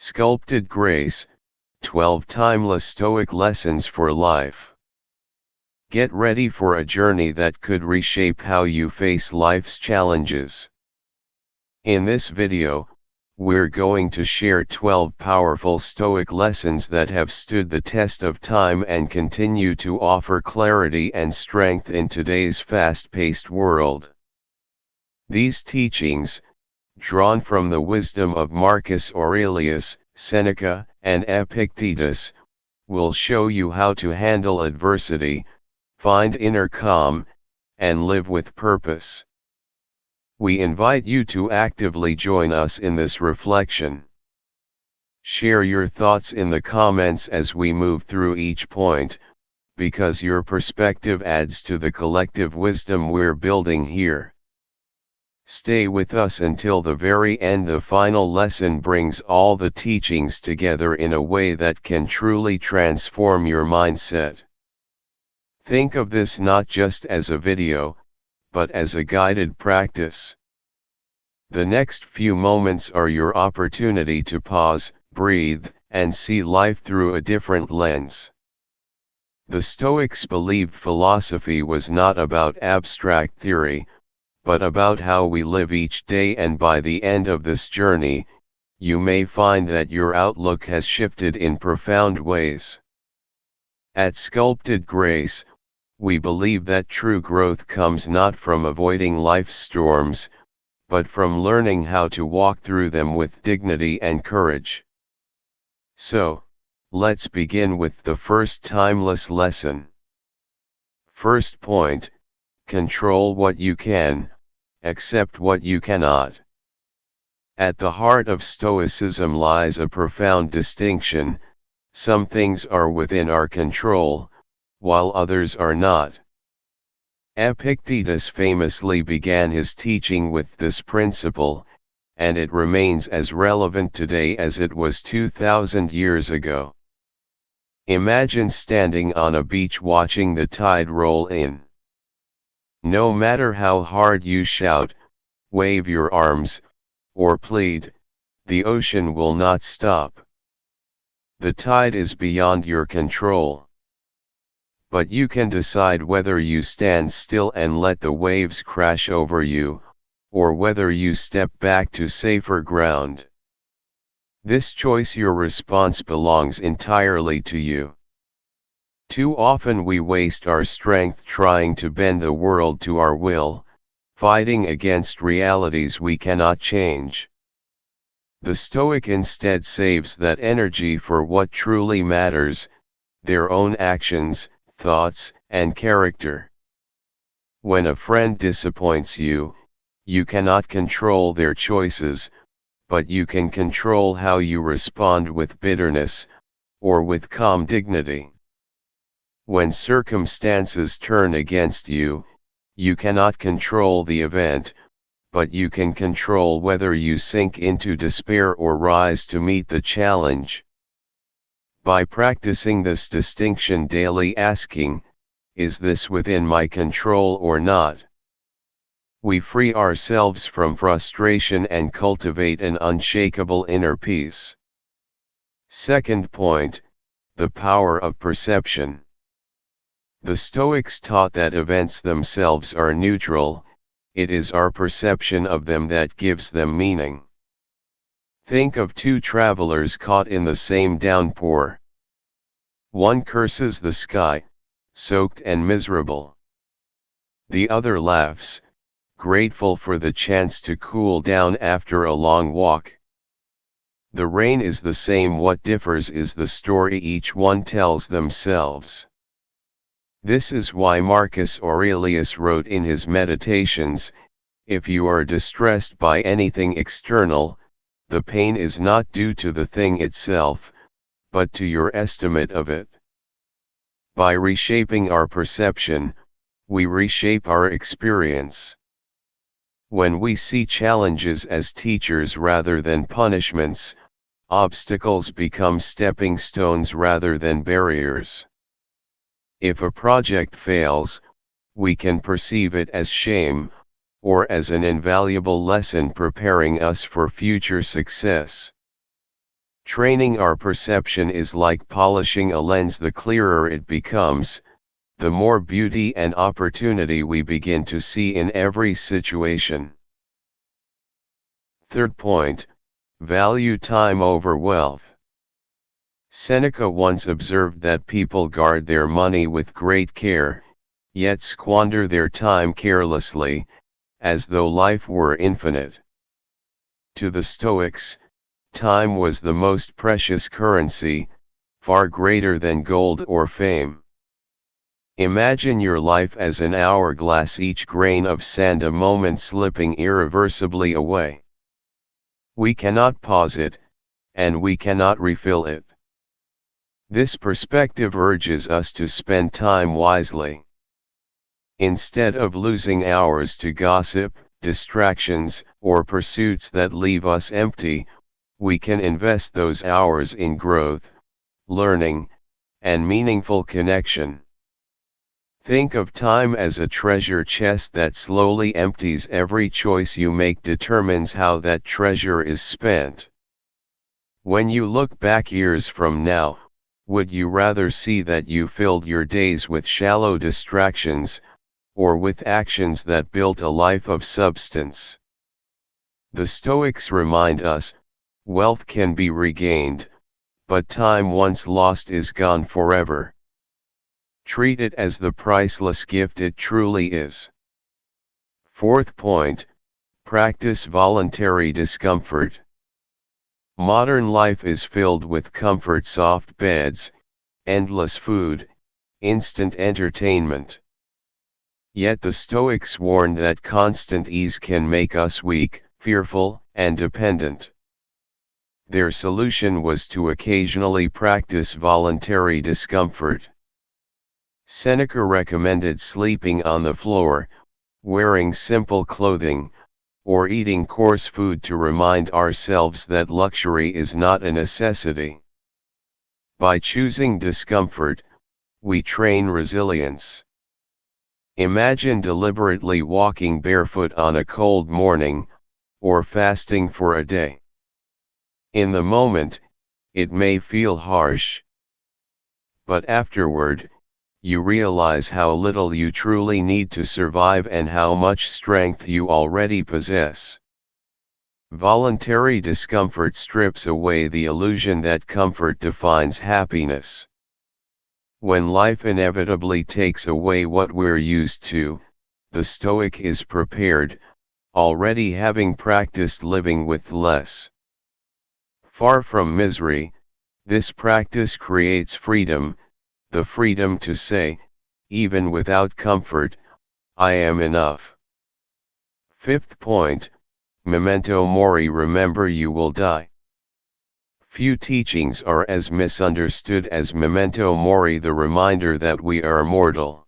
Sculpted Grace, 12 Timeless Stoic Lessons for Life. Get ready for a journey that could reshape how you face life's challenges. In this video, we're going to share 12 powerful Stoic lessons that have stood the test of time and continue to offer clarity and strength in today's fast-paced world. These teachings, drawn from the wisdom of Marcus Aurelius, Seneca, and Epictetus, will show you how to handle adversity, find inner calm, and live with purpose. We invite you to actively join us in this reflection. Share your thoughts in the comments as we move through each point, because your perspective adds to the collective wisdom we're building here. Stay with us until the very end. The final lesson brings all the teachings together in a way that can truly transform your mindset. Think of this not just as a video, but as a guided practice. The next few moments are your opportunity to pause, breathe, and see life through a different lens. The Stoics believed philosophy was not about abstract theory, but about how we live each day, and by the end of this journey, you may find that your outlook has shifted in profound ways. At Sculpted Grace, we believe that true growth comes not from avoiding life's storms, but from learning how to walk through them with dignity and courage. So, let's begin with the first timeless lesson. First point: control what you can, accept what you cannot. At the heart of Stoicism lies a profound distinction: some things are within our control, while others are not. Epictetus famously began his teaching with this principle, and it remains as relevant today as it was 2,000 years ago. Imagine standing on a beach watching the tide roll in. No matter how hard you shout, wave your arms, or plead, the ocean will not stop. The tide is beyond your control. But you can decide whether you stand still and let the waves crash over you, or whether you step back to safer ground. This choice, your response, belongs entirely to you. Too often we waste our strength trying to bend the world to our will, fighting against realities we cannot change. The Stoic instead saves that energy for what truly matters: their own actions, thoughts, and character. When a friend disappoints you, you cannot control their choices, but you can control how you respond, with bitterness, or with calm dignity. When circumstances turn against you, you cannot control the event, but you can control whether you sink into despair or rise to meet the challenge. By practicing this distinction daily, asking, "Is this within my control or not?" we free ourselves from frustration and cultivate an unshakable inner peace. Second point: the power of perception. The Stoics taught that events themselves are neutral; it is our perception of them that gives them meaning. Think of two travelers caught in the same downpour. One curses the sky, soaked and miserable. The other laughs, grateful for the chance to cool down after a long walk. The rain is the same; what differs is the story each one tells themselves. This is why Marcus Aurelius wrote in his Meditations, "If you are distressed by anything external, the pain is not due to the thing itself, but to your estimate of it." By reshaping our perception, we reshape our experience. When we see challenges as teachers rather than punishments, obstacles become stepping stones rather than barriers. If a project fails, we can perceive it as shame, or as an invaluable lesson preparing us for future success. Training our perception is like polishing a lens. The clearer it becomes, the more beauty and opportunity we begin to see in every situation. Third point, value time over wealth. Seneca once observed that people guard their money with great care, yet squander their time carelessly, as though life were infinite. To the Stoics, time was the most precious currency, far greater than gold or fame. Imagine your life as an hourglass, each grain of sand a moment slipping irreversibly away. We cannot pause it, and we cannot refill it. This perspective urges us to spend time wisely. Instead of losing hours to gossip, distractions, or pursuits that leave us empty, we can invest those hours in growth, learning, and meaningful connection. Think of time as a treasure chest that slowly empties. Every choice you make determines how that treasure is spent. When you look back years from now, would you rather see that you filled your days with shallow distractions, or with actions that built a life of substance? The Stoics remind us, wealth can be regained, but time once lost is gone forever. Treat it as the priceless gift it truly is. Fourth point, practice voluntary discomfort. Modern life is filled with comfort: soft beds, endless food, instant entertainment. Yet the Stoics warned that constant ease can make us weak, fearful, and dependent. Their solution was to occasionally practice voluntary discomfort. Seneca recommended sleeping on the floor, wearing simple clothing, or eating coarse food to remind ourselves that luxury is not a necessity. By choosing discomfort, we train resilience. Imagine deliberately walking barefoot on a cold morning, or fasting for a day. In the moment, it may feel harsh. But afterward, you realize how little you truly need to survive and how much strength you already possess. Voluntary discomfort strips away the illusion that comfort defines happiness. When life inevitably takes away what we're used to, the Stoic is prepared, already having practiced living with less. Far from misery, this practice creates freedom, the freedom to say, even without comfort, I am enough. Fifth point, memento mori. Remember, you will die. Few teachings are as misunderstood as memento mori, the reminder that we are mortal.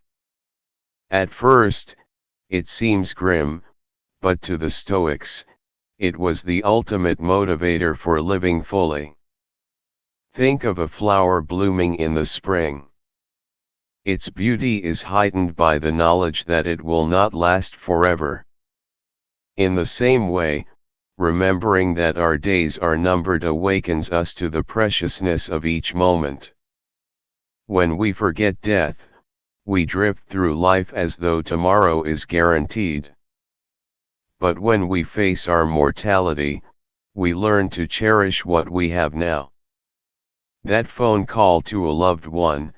At first, it seems grim, but to the Stoics, it was the ultimate motivator for living fully. Think of a flower blooming in the spring. Its beauty is heightened by the knowledge that it will not last forever. In the same way, remembering that our days are numbered awakens us to the preciousness of each moment. When we forget death, we drift through life as though tomorrow is guaranteed. But when we face our mortality, we learn to cherish what we have now. That phone call to a loved one,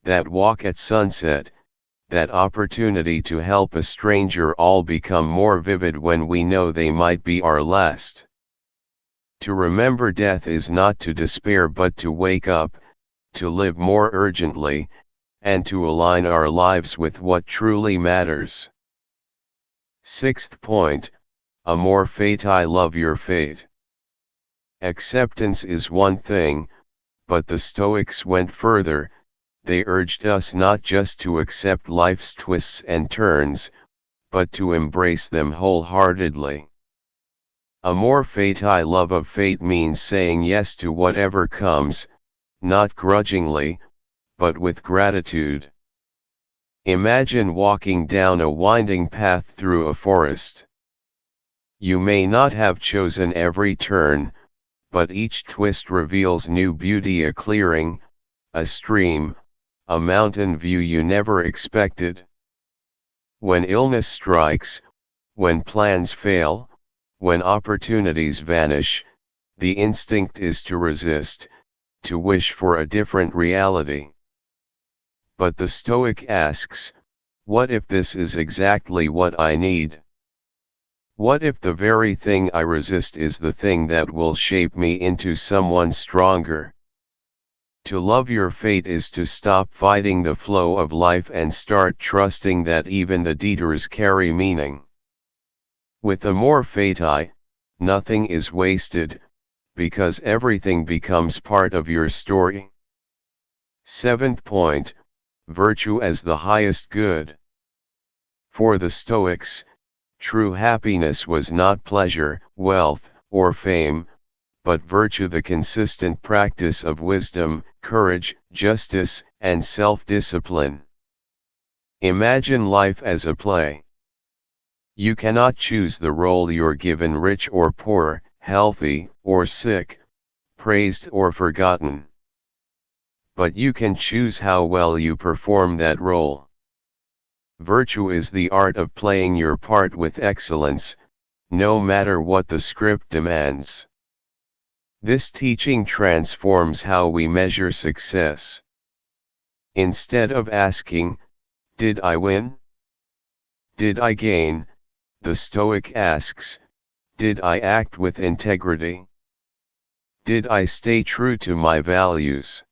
that walk at sunset, that opportunity to help a stranger all become more vivid when we know they might be our last. To remember death is not to despair but to wake up, to live more urgently, and to align our lives with what truly matters. Sixth point, amor fati. Love your fate. Acceptance is one thing, but the Stoics went further. They urged us not just to accept life's twists and turns, but to embrace them wholeheartedly. Amor fati, love of fate, means saying yes to whatever comes, not grudgingly, but with gratitude. Imagine walking down a winding path through a forest. You may not have chosen every turn, but each twist reveals new beauty, a clearing, a stream, a mountain view you never expected. When illness strikes, when plans fail, when opportunities vanish, the instinct is to resist, to wish for a different reality. But the Stoic asks, what if this is exactly what I need? What if the very thing I resist is the thing that will shape me into someone stronger? To love your fate is to stop fighting the flow of life and start trusting that even the detours carry meaning. With amor fati, nothing is wasted, because everything becomes part of your story. 7th point, virtue as the highest good. For the Stoics, true happiness was not pleasure, wealth, or fame, but virtue, the consistent practice of wisdom, courage, justice, and self-discipline. Imagine life as a play. You cannot choose the role you're given: rich or poor, healthy or sick, praised or forgotten. But you can choose how well you perform that role. Virtue is the art of playing your part with excellence, no matter what the script demands. This teaching transforms how we measure success. Instead of asking, "Did I win? Did I gain?" the Stoic asks, "Did I act with integrity? Did I stay true to my values?"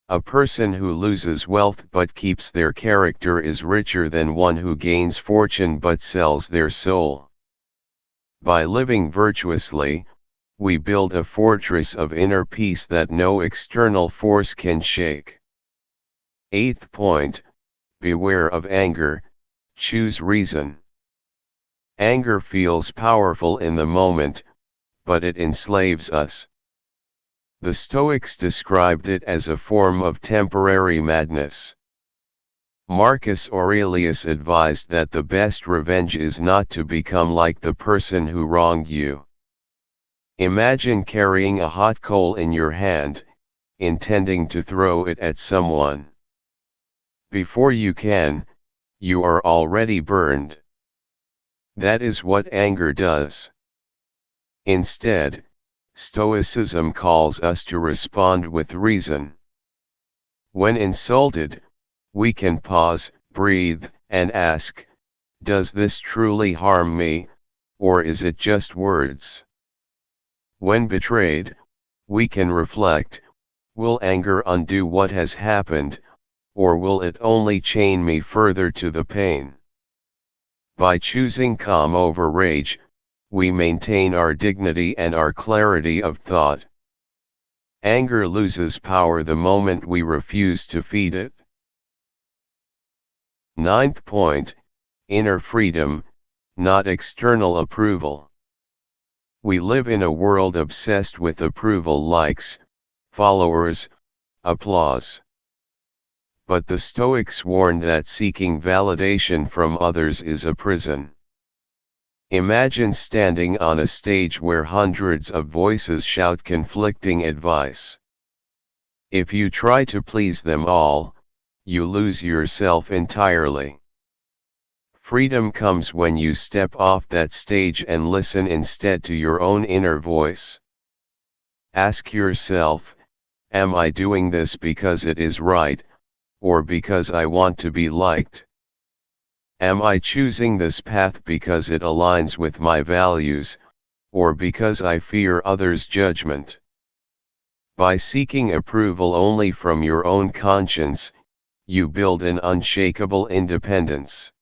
A person who loses wealth but keeps their character is richer than one who gains fortune but sells their soul. By living virtuously, we build a fortress of inner peace that no external force can shake. 8th point, beware of anger, choose reason. Anger feels powerful in the moment, but it enslaves us. The Stoics described it as a form of temporary madness. Marcus Aurelius advised that the best revenge is not to become like the person who wronged you. Imagine carrying a hot coal in your hand, intending to throw it at someone. Before you can, you are already burned. That is what anger does. Instead, Stoicism calls us to respond with reason. When insulted, we can pause, breathe, and ask, does this truly harm me, or is it just words? When betrayed, we can reflect, will anger undo what has happened, or will it only chain me further to the pain? By choosing calm over rage, we maintain our dignity and our clarity of thought. Anger loses power the moment we refuse to feed it. 9th point, inner freedom, not external approval. We live in a world obsessed with approval, likes, followers, applause. But the Stoics warn that seeking validation from others is a prison. Imagine standing on a stage where hundreds of voices shout conflicting advice. If you try to please them all, you lose yourself entirely. Freedom comes when you step off that stage and listen instead to your own inner voice. Ask yourself, am I doing this because it is right, or because I want to be liked? Am I choosing this path because it aligns with my values, or because I fear others' judgment? By seeking approval only from your own conscience, you build an unshakable independence.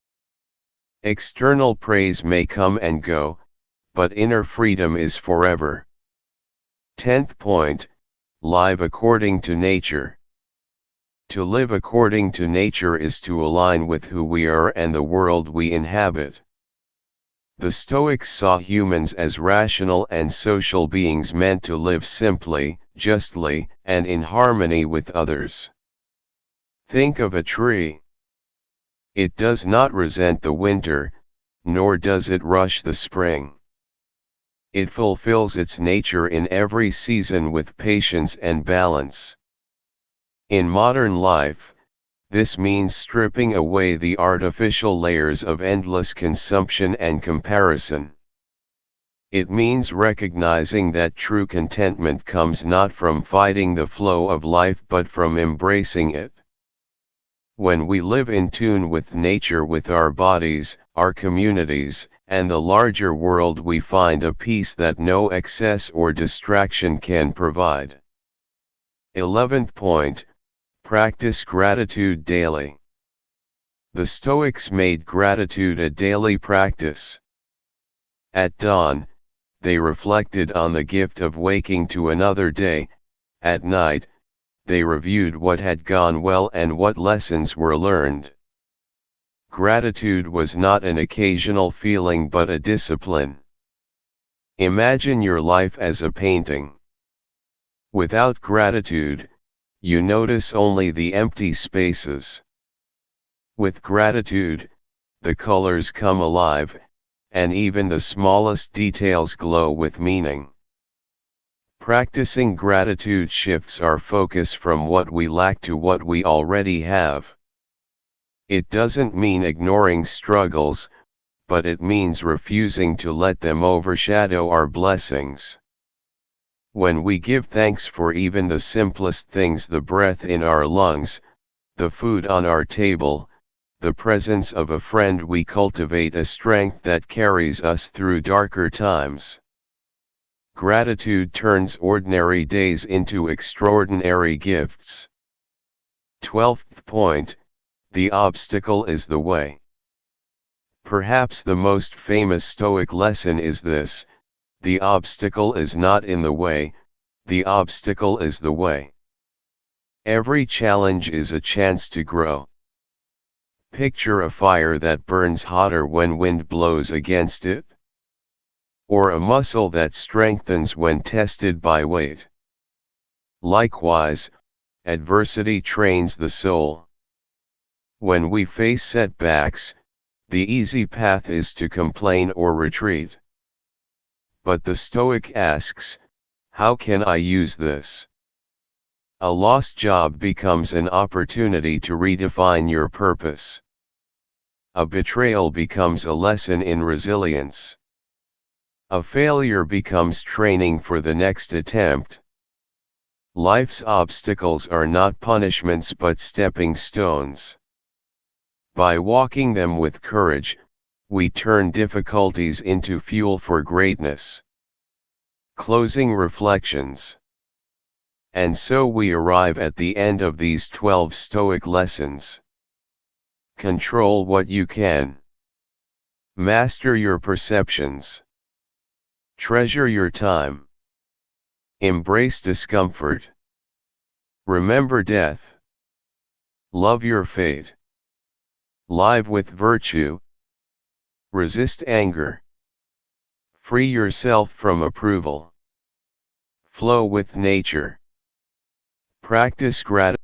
External praise may come and go, but inner freedom is forever. 10th point, live according to nature. To live according to nature is to align with who we are and the world we inhabit. The Stoics saw humans as rational and social beings meant to live simply, justly, and in harmony with others. Think of a tree. It does not resent the winter, nor does it rush the spring. It fulfills its nature in every season with patience and balance. In modern life, this means stripping away the artificial layers of endless consumption and comparison. It means recognizing that true contentment comes not from fighting the flow of life but from embracing it. When we live in tune with nature, with our bodies, our communities, and the larger world, we find a peace that no excess or distraction can provide. 11th point, practice gratitude daily. The Stoics made gratitude a daily practice. At dawn, they reflected on the gift of waking to another day. At night, they reviewed what had gone well and what lessons were learned. Gratitude was not an occasional feeling but a discipline. Imagine your life as a painting. Without gratitude, you notice only the empty spaces. With gratitude, the colors come alive, and even the smallest details glow with meaning. Practicing gratitude shifts our focus from what we lack to what we already have. It doesn't mean ignoring struggles, but it means refusing to let them overshadow our blessings. When we give thanks for even the simplest things, the breath in our lungs, the food on our table, the presence of a friend, we cultivate a strength that carries us through darker times. Gratitude turns ordinary days into extraordinary gifts. 12th point, the obstacle is the way. Perhaps the most famous Stoic lesson is this: the obstacle is not in the way, the obstacle is the way. Every challenge is a chance to grow. Picture a fire that burns hotter when wind blows against it, or a muscle that strengthens when tested by weight. Likewise, adversity trains the soul. When we face setbacks, the easy path is to complain or retreat. But the Stoic asks, how can I use this? A lost job becomes an opportunity to redefine your purpose. A betrayal becomes a lesson in resilience. A failure becomes training for the next attempt. Life's obstacles are not punishments but stepping stones. By walking them with courage, we turn difficulties into fuel for greatness. Closing reflections. And so we arrive at the end of these 12 Stoic lessons. Control what you can. Master your perceptions. Treasure your time. Embrace discomfort. Remember death. Love your fate. Live with virtue. Resist anger. Free yourself from approval. Flow with nature. Practice gratitude.